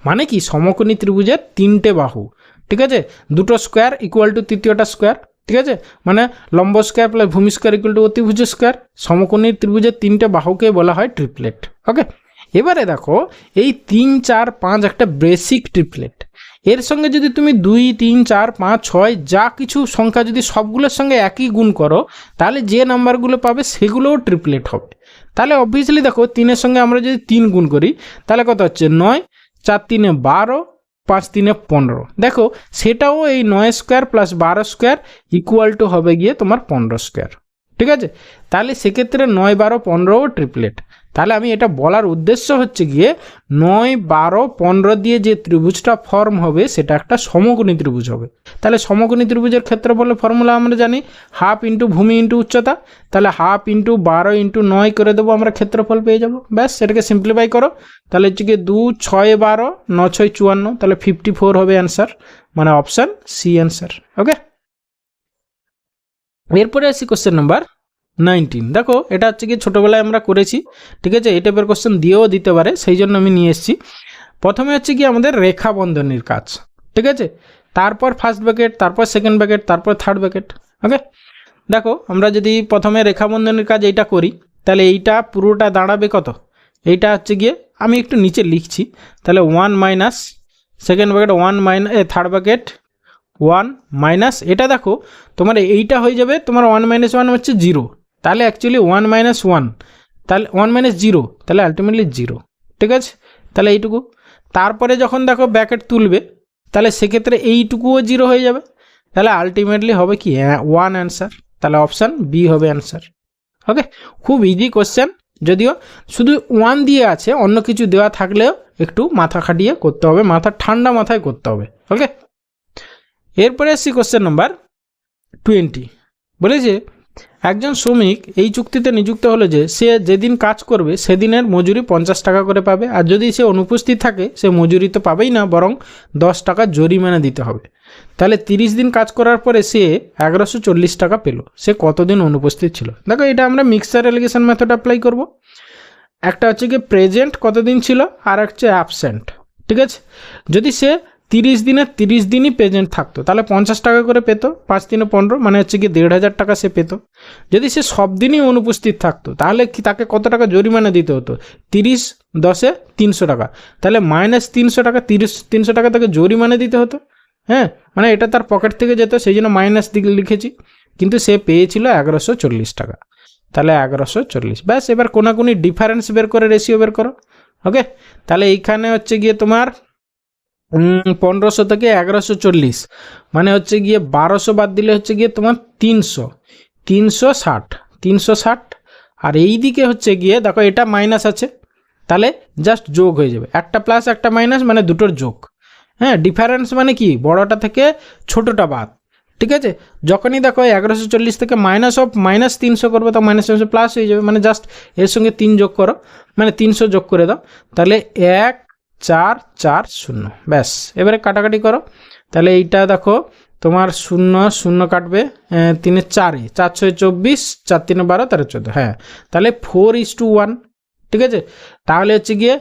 Speaker 1: মানে কি সমকোণী ত্রিভুজের 3টে বাহু, ঠিক আছে, দুটো স্কোয়ার ইকুয়াল টু তৃতীয়টা স্কোয়ার, ঠিক আছে, মানে লম্ব স্কোয়ার প্লাস ভূমি স্কোয়ার ইকুয়াল টু অতিভুজ স্কোয়ার। সমকোণী ত্রিভুজের 3টে বাহুকে বলা হয় ট্রিপলেট। ওকে, এবারে দেখো এই 3 4 5 একটা বেসিক ট্রিপলেট, এর সঙ্গে যদি তুমি 2 3 4 5 6 যা কিছু সংখ্যা যদি সবগুলোর সঙ্গে একই গুণ করো, তাহলে যে নাম্বারগুলো পাবে সেগুলোও ট্রিপলেট হবে। তাহলে অবভিয়াসলি দেখো 3-এর সঙ্গে আমরা যদি 3 গুণ করি, তাহলে কত হচ্ছে 9, 4 3 12, 5 3 15। দেখো সেটাও এই 9 square plus 12 square equal to হবে গিয়ে তোমার 15 স্কোয়ার। ঠিক আছে, তাহলে সেক্ষেত্রে 9 12 15ও ট্রিপলেট। তাহলে আমি এটা বলার উদ্দেশ্য হচ্ছে গিয়ে 9 12 15 দিয়ে যে ত্রিভুজটা ফর্ম হবে সেটা একটা সমকোণী ত্রিভুজ হবে। তাহলে সমকোণী ত্রিভুজের ক্ষেত্রফলের ফর্মুলা আমরা জানি হাফ ইন্টু ভূমি ইন্টু উচ্চতা, তাহলে হাফ ইন্টু 12 ইন্টু 9 করে দেবো, আমরা ক্ষেত্রফল পেয়ে যাবো। ব্যাস সেটাকে সিম্পলিফাই করো, তাহলে হচ্ছে গিয়ে 2 6 12 9 6 54, তাহলে 54 হবে অ্যান্সার, মানে অপশান সি অ্যান্সার। ওকে, এরপরে আসি কোশ্চেন নাম্বার 19। দেখো এটা হচ্ছে কি ছোটোবেলায় আমরা করেছি, ঠিক আছে, এই টাইপের কোশ্চেন দিয়েও দিতে পারে, সেই জন্য আমি নিয়ে এসেছি। প্রথমে হচ্ছে কি আমাদের রেখা বন্ধনীর কাজ, ঠিক আছে, তারপর ফার্স্ট ব্র্যাকেট, তারপর সেকেন্ড ব্র্যাকেট, তারপর থার্ড ব্র্যাকেট। ওকে, দেখো আমরা যদি প্রথমে রেখা বন্ধনীর কাজ এইটা করি, তাহলে এইটা পুরোটা দাঁড়াবে কত, এইটা হচ্ছে গিয়ে আমি একটু নিচে লিখছি, তাহলে 1 minus second bracket 1 minus third bracket 1 minus, এটা দেখো তোমার এইটা হয়ে যাবে তোমার 1 - 1 হচ্ছে 0, তাহলে অ্যাকচুয়ালি 1 - 1, তাহলে 1 - 0, তাহলে আলটিমেটলি 0। ঠিক আছে, তাহলে এইটুকু, তারপরে যখন দেখো ব্র্যাকেট তুলবে তাহলে সেক্ষেত্রে এইটুকুও 0 হয়ে যাবে, তাহলে আলটিমেটলি হবে কি 1 অ্যান্সার, তাহলে অপশান বি হবে অ্যান্সার। ওকে, খুব ইজি কোশ্চেন, যদিও শুধু 1 দিয়ে আছে, অন্য কিছু দেওয়া থাকলেও একটু মাথা খাটিয়ে করতে হবে, মাথা ঠান্ডা মাথায় করতে হবে। ওকে, এরপরে আসছি কোশ্চেন নাম্বার 20। বলেছে একজন শ্রমিক এই চুক্তিতে নিযুক্ত হলো যে সে যেদিন কাজ করবে সেদিনের মজুরি 50 টাকা করে পাবে, আর যদি সে অনুপস্থিত থাকে সে মজুরি তো পাবেই না, বরং 10 টাকা জরিমানা দিতে হবে। তাহলে 30 দিন কাজ করার পরে সে 1140 টাকা পেল, সে কতদিন অনুপস্থিত ছিল? দেখো এটা আমরা মিক্সার এলিগেশন মেথড অ্যাপ্লাই করব। একটা হচ্ছে কি প্রেজেন্ট কতদিন ছিল, আর হচ্ছে অ্যাবসেন্ট। ঠিক আছে, যদি সে 30 দিনের 30 দিনই প্রেজেন্ট থাকতো তাহলে 50 টাকা করে পেতো, 5 3 15, মানে হচ্ছে কি 1500 টাকা সে পেতো। যদি সে সব দিনই অনুপস্থিত থাকতো তাহলে কি তাকে কত টাকা জরিমানা দিতে হতো? 30 10 300 টাকা, তাহলে মাইনাস 300 টাকা, 300 টাকা তাকে জরিমানা দিতে হতো। হ্যাঁ, মানে এটা তার পকেট থেকে যেত, সেই জন্য মাইনাস দিকে লিখেছি, কিন্তু সে পেয়েছিল 1140 টাকা, তাহলে 1140। ব্যাস, এবার কোনাকুনি ডিফারেন্স বের করে রেশিও বের করো। ওকে, তাহলে এইখানে হচ্ছে গিয়ে তোমার 1500 থেকে 1140, মানে হচ্ছে গিয়ে 1200 বাদ দিলে হচ্ছে গিয়ে তোমার 360, আর এই দিকে হচ্ছে গিয়ে দেখো এটা মাইনাস আছে, তাহলে জাস্ট যোগ হয়ে যাবে, একটা প্লাস একটা মাইনাস মানে দুটোর যোগ। হ্যাঁ, ডিফারেন্স মানে কি বড়টা থেকে ছোটটা বাদ। ঠিক আছে, যখনই দেখো 1140 থেকে -300 করবে তো -300 প্লাস হয়ে যাবে, মানে জাস্ট এর সঙ্গে 3 যোগ করো, মানে 300 যোগ করে দাও, তাহলে 1440, ব্যাস। এবারে কাটাকাটি করো, তাহলে এইটা দেখো তোমার 0 0 কাটবে, 3 4, 4 6 24, 4 3 12, 13 14, হ্যাঁ, তাহলে 4:1, ঠিক আছে। তাহলে হচ্ছে গিয়ে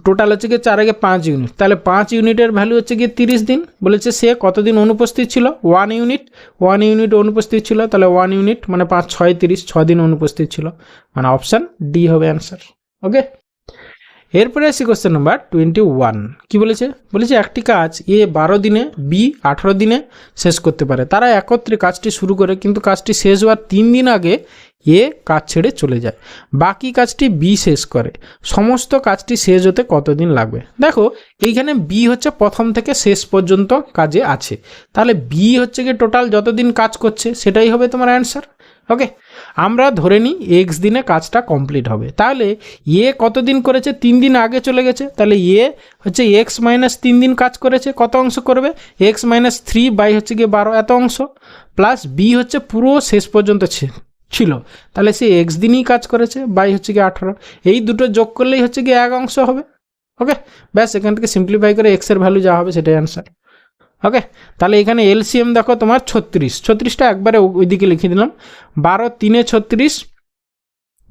Speaker 1: টোটাল হচ্ছে গিয়ে 4 আগে 5 ইউনিট, তাহলে 5 ইউনিটের ভ্যালু হচ্ছে গিয়ে 30 দিন। বলেছে সে কতদিন অনুপস্থিত ছিল, 1 ইউনিট অনুপস্থিত ছিল, তাহলে 1 ইউনিট মানে 5 6 30, 6 দিন অনুপস্থিত ছিল, মানে অপশান ডি হবে অ্যান্সার। ওকে, এরপরে আসি কোশ্চেন নাম্বার 21। কি বলেছে, বলেছে একটি কাজ এ 12 দিনে, বি 18 দিনে শেষ করতে পারে। তারা একত্রে কাজটি শুরু করে, কিন্তু কাজটি শেষ হওয়ার 3 দিন আগে এ কাজ ছেড়ে চলে যায়। বাকি কাজটি বি শেষ করে। সমস্ত কাজটি শেষ হতে কতদিন লাগবে? দেখো এইখানে বি হচ্ছে প্রথম থেকে শেষ পর্যন্ত কাজে আছে, তাহলে বি হচ্ছে গিয়ে টোটাল যতদিন কাজ করছে সেটাই হবে তোমার অ্যান্সার। ওকে, আমরা ধরে নিই এক্স দিনে কাজটা কমপ্লিট হবে, তাহলে এ কতদিন করেছে, 3 দিন আগে চলে গেছে, তাহলে এ হচ্ছে এক্স মাইনাস 3 দিন কাজ করেছে, কত অংশ করবে, এক্স মাইনাস 3 বাই হচ্ছে গিয়ে 12 এত অংশ, প্লাস বি হচ্ছে পুরো শেষ পর্যন্ত ছিল, তাহলে সে এক্স দিনই কাজ করেছে বাই হচ্ছে গিয়ে 18, এই দুটো যোগ করলেই হচ্ছে গিয়ে 1 অংশ হবে। ওকে, ব্যাস, এখান থেকে সিম্পলিফাই করে এক্সের ভ্যালু যা হবে সেটাই অ্যান্সার। ওকে, তাহলে এখানে এলসিএম দেখো তোমার 36টা একবারে ওইদিকে লিখে দিলাম, 12 3 36,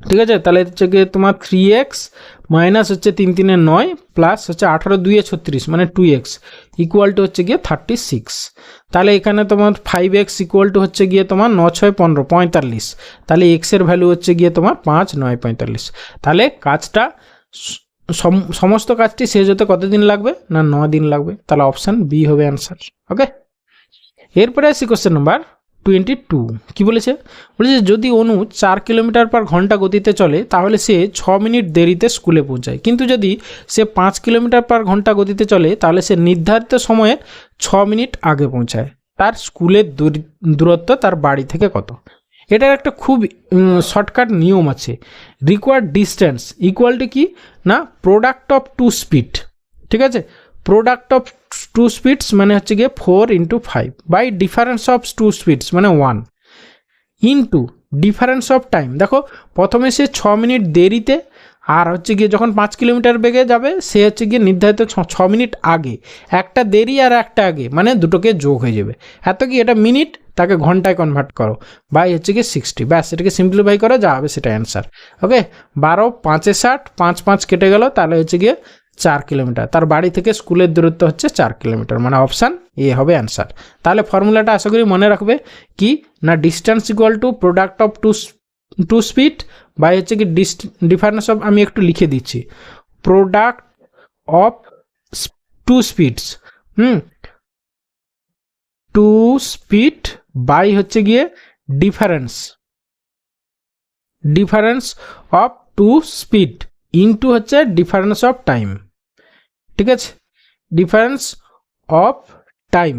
Speaker 1: ঠিক আছে। তাহলে হচ্ছে গিয়ে তোমার 3x মাইনাস হচ্ছে 3 3 9 প্লাস হচ্ছে 18 2 36 মানে 2x ইকুয়াল টু হচ্ছে গিয়ে 36। তাহলে এখানে তোমার 5x ইকুয়াল টু হচ্ছে গিয়ে তোমার 9 6 15 45, তাহলে এক্সের ভ্যালু হচ্ছে গিয়ে তোমার 5 9 45। তাহলে কাজটা সমস্ত কাজটি শেষ হতে কতদিন লাগবে না 9 দিন লাগবে, তাহলে অপশান বি হবে অ্যান্সার। ওকে, এরপরে আসি কোশ্চেন নাম্বার 22। কি বলেছে, বলেছে যদি অনু 4 কিলোমিটার/ঘন্টা গতিতে চলে তাহলে সে 6 মিনিট দেরিতে স্কুলে পৌঁছায়, কিন্তু যদি সে 5 কিলোমিটার/ঘন্টা গতিতে চলে তাহলে সে নির্ধারিত সময়ে 6 মিনিট আগে পৌঁছায়। তার স্কুলের দূরত্ব তার বাড়ি থেকে কত? এটার একটা খুব শর্টকাট নিয়ম আছে, রিকোয়ার্ড ডিস্টেন্স ইকুয়াল টু কি না প্রোডাক্ট অফ 2 স্পিড, ঠিক আছে। প্রোডাক্ট অফ 2 স্পিডস মানে হচ্ছে গিয়ে 4 × 5 বাই ডিফারেন্স অফ 2 স্পিডস মানে 1 ইন্টু ডিফারেন্স অফ টাইম। দেখো প্রথমে সে 6 মিনিট দেরিতে, আর হচ্ছে গিয়ে যখন 5 কিলোমিটার বেগে যাবে সে হচ্ছে গিয়ে নির্ধারিত 6 মিনিট আগে, একটা দেরি আর একটা আগে মানে দুটোকে যোগ হয়ে যাবে, এত কি এটা মিনিট, তাকে ঘন্টায় কনভার্ট করো বাই হচ্ছে গিয়ে 60, ব্যাস এটাকে সিম্পলিফাই করা যা হবে সেটা অ্যান্সার। ওকে, 12 5 60, 5 5 কেটে গেল, তাহলে হচ্ছে গিয়ে 4 কিলোমিটার, তার বাড়ি থেকে স্কুলের দূরত্ব হচ্ছে 4 কিলোমিটার, মানে অপশান এ হবে অ্যান্সার। তাহলে ফর্মুলাটা আশা করি মনে রাখবে কি না distance equal to product of 2 speed by হচ্ছে কি ডিফারেন্স অফ, আমি একটু লিখে দিচ্ছি, product of 2 speeds 2 speed by হচ্ছে গিয়ে ডিফারেন্স অফ 2 স্পিড ইন্টু হচ্ছে ডিফারেন্স অফ টাইম, ঠিক আছে, ডিফারেন্স অফ টাইম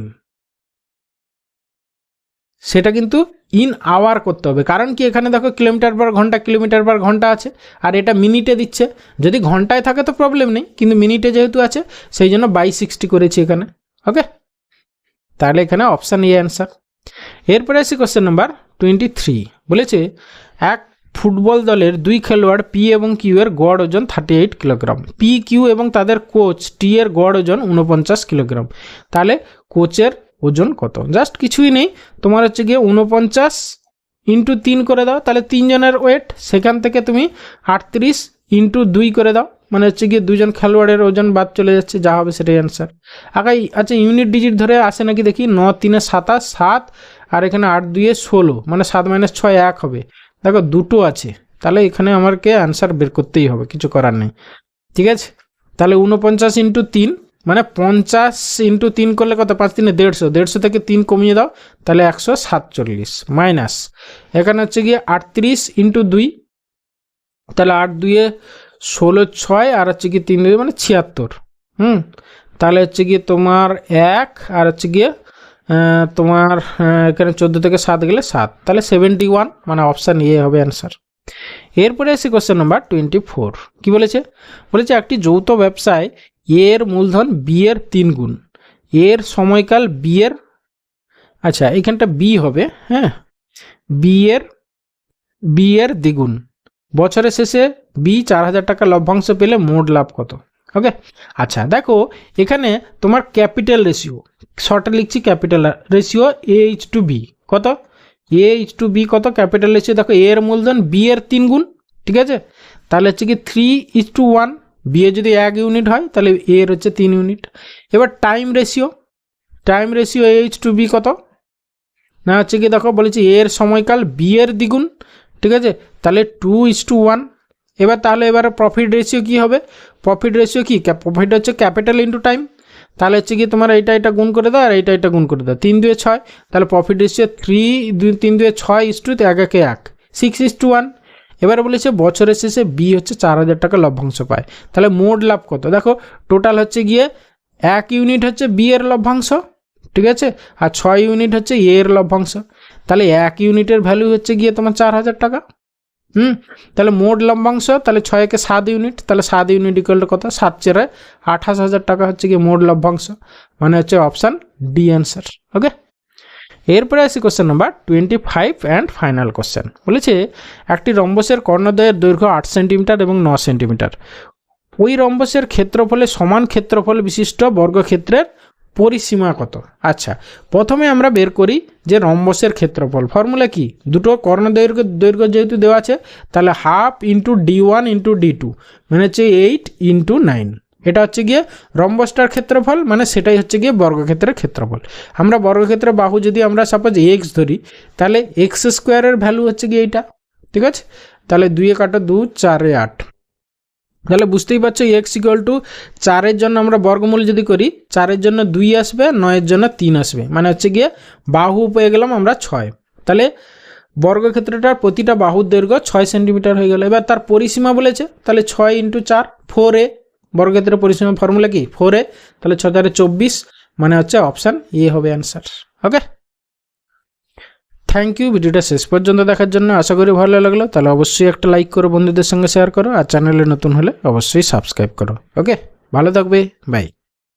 Speaker 1: সেটা কিন্তু ইন আওয়ার করতে হবে, কারণ কি এখানে দেখো কিলোমিটার/ঘন্টা আছে, আর এটা মিনিটে দিচ্ছে, যদি ঘন্টায় থাকে তো প্রবলেম নেই, কিন্তু মিনিটে যেহেতু আছে সেই জন্য বাই 60 করেছি এখানে। ওকে, তাহলে এখানে অপশান এ অ্যান্সার। এরপরে আসি কোশ্চেন নাম্বার 23। বলেছে এক ফুটবল দলের 2 খেলোয়াড় পি এবং কিউ এর গড় ওজন 38 কিলোগ্রাম, পি কিউ এবং তাদের কোচ টি এর গড় ওজন 49 কিলোগ্রাম, তাহলে কোচের ওজন কত? জাস্ট কিছুই নেই, তোমার হচ্ছে গিয়ে 49 × 3 করে দাও, তাহলে 3 জনের ওয়েট, সেখান থেকে তুমি 38 × 2 করে দাও, মানে হচ্ছে গিয়ে 2 জন খেলোয়াড়ের ওজন বাদ চলে যাচ্ছে, যা হবে সেটাই অ্যান্সার। আচ্ছা ইউনিট ডিজিট ধরে আসে নাকি দেখি, 9 3 27 7, আর এখানে 8 2 16, মানে 7 - 6 1 হবে, দেখো দুটো আছে, তাহলে এখানে আমাকে অ্যান্সার বের করতেই হবে, কিছু করার নেই, ঠিক আছে। তাহলে 49 × 3 মানে 50 × 3 করলে কত, 5 3 150, 150 থেকে 3 কমিয়ে দাও, তাহলে 147 মাইনাস এখানে হচ্ছে গিয়ে 38 × 2, তাহলে 8 2 16 6, আর হচ্ছে গিয়ে 3 2 মানে 76, তাহলে হচ্ছে গিয়ে তোমার 1, আর হচ্ছে গিয়ে তোমার এখানে 14 থেকে 7 গেলে 7, তাহলে 71, মানে অপশান এ হবে অ্যান্সার। এরপরে আসি কোশ্চেন নাম্বার 24। কি বলেছে, বলেছে একটি যৌথ ব্যবসায় এর মূলধন বি এর 3 গুণ, এর সময়কাল বি এর আচ্ছা এখানটা বি হবে, হ্যাঁ, বি এর দ্বিগুণ। বছরের শেষে বি 4,000 টাকা লভ্যাংশ পেলে মোট লাভ কত? ওকে, আচ্ছা দেখো এখানে তোমার ক্যাপিটাল রেশিও, শর্টে লিখছি ক্যাপিটাল রেশিও A/B কত, A/B কত ক্যাপিটাল রেশিও, দেখো এ এর মূলধন বি এর 3 গুণ, ঠিক আছে, তাহলে হচ্ছে কি 3:1, বি এ যদি 1 ইউনিট হয় তাহলে এ এর হচ্ছে 3 ইউনিট। এবার টাইম রেশিও A/B কত না, হচ্ছে কি দেখো বলেছি এ এর সময়কাল বি এর দ্বিগুণ, ঠিক আছে, তাহলে 2:1। এবার প্রফিট রেশিও কী হবে, প্রফিট রেশিও কি, প্রফিট হচ্ছে ক্যাপিটাল ইন্টু টাইম, তাহলে হচ্ছে কি তোমার এটা গুণ করে দাও আর এটা গুণ করে দাও, 3×2=6, তাহলে প্রফিট রেশিও 3×6 1 6:1। এবারে বলেছে বছরের শেষে বি হচ্ছে 4,000 টাকা লভ্যাংশ পায়, তাহলে মোট লাভ কত, দেখো টোটাল হচ্ছে গিয়ে 1 ইউনিট হচ্ছে বি এর লভ্যাংশ, ঠিক আছে, আর 6 ইউনিট হচ্ছে এ এর লভ্যাংশ, তাহলে 1 ইউনিটের ভ্যালু হচ্ছে গিয়ে তোমার 4,000 টাকা। তাহলে মোট লভ্যাংশ, তাহলে 6 × 7 ইউনিট, তাহলে 7 ইউনিট ইকুয়াল টু কত, 7×4 28,000 টাকা হচ্ছে গিয়ে মোট লভ্যাংশ, মানে হচ্ছে অপশান ডি অ্যান্সার। ওকে, এরপরে আসি question number 25 and final question. বলেছে একটি রম্বসের কর্ণদ্বয়ের দৈর্ঘ্য 8 সেন্টিমিটার এবং 9 সেন্টিমিটার, ওই রম্বসের ক্ষেত্রফলে সমান ক্ষেত্রফল বিশিষ্ট বর্গক্ষেত্রের পরিসীমা কত? আচ্ছা প্রথমে আমরা বের করি যে রম্বসের ক্ষেত্রফল, ফর্মুলা কি, দুটো দৈর্ঘ্য যেহেতু দেওয়া আছে তাহলে 1/2 × D1 × D2 মানে হচ্ছে 8 × 9, এটা হচ্ছে গিয়ে রম্বসটার ক্ষেত্রফল, মানে সেটাই হচ্ছে গিয়ে বর্গক্ষেত্রের ক্ষেত্রফল। আমরা বর্গক্ষেত্রের বাহু যদি আমরা সাপোজ এক্স ধরি তাহলে x² ভ্যালু হচ্ছে গিয়ে এইটা, ঠিক আছে, তাহলে 2 কাটো 2 4 8, তাহলে বুঝতেই পারছো এক্স ইকুয়াল টু 4-এর জন্য আমরা বর্গমূল যদি করি 4-এর জন্য 2 আসবে, 9-এর জন্য 3 আসবে, মানে হচ্ছে গিয়ে বাহু পেয়ে গেলাম আমরা 6, তাহলে বর্গক্ষেত্রটার প্রতিটা বাহুর দৈর্ঘ্য 6 সেন্টিমিটার হয়ে গেল। এবার তার পরিসীমা বলেছে, তাহলে 6 × 4 4a, বর্গক্ষেত্রের পরিসীমা ফর্মুলা কি 4a, তাহলে 6 × 24, মানে হচ্ছে অপশান এ হবে অ্যান্সার। ওকে, থ্যাংক ইউ ভিডিওটা শেষ পর্যন্ত দেখার জন্য, আশা করি ভালো লাগলো, তাহলে অবশ্যই একটা লাইক করো, বন্ধুদের সঙ্গে শেয়ার করো, আর চ্যানেলে নতুন হলে অবশ্যই সাবস্ক্রাইব করো। ওকে, ভালো থাকবে, বাই।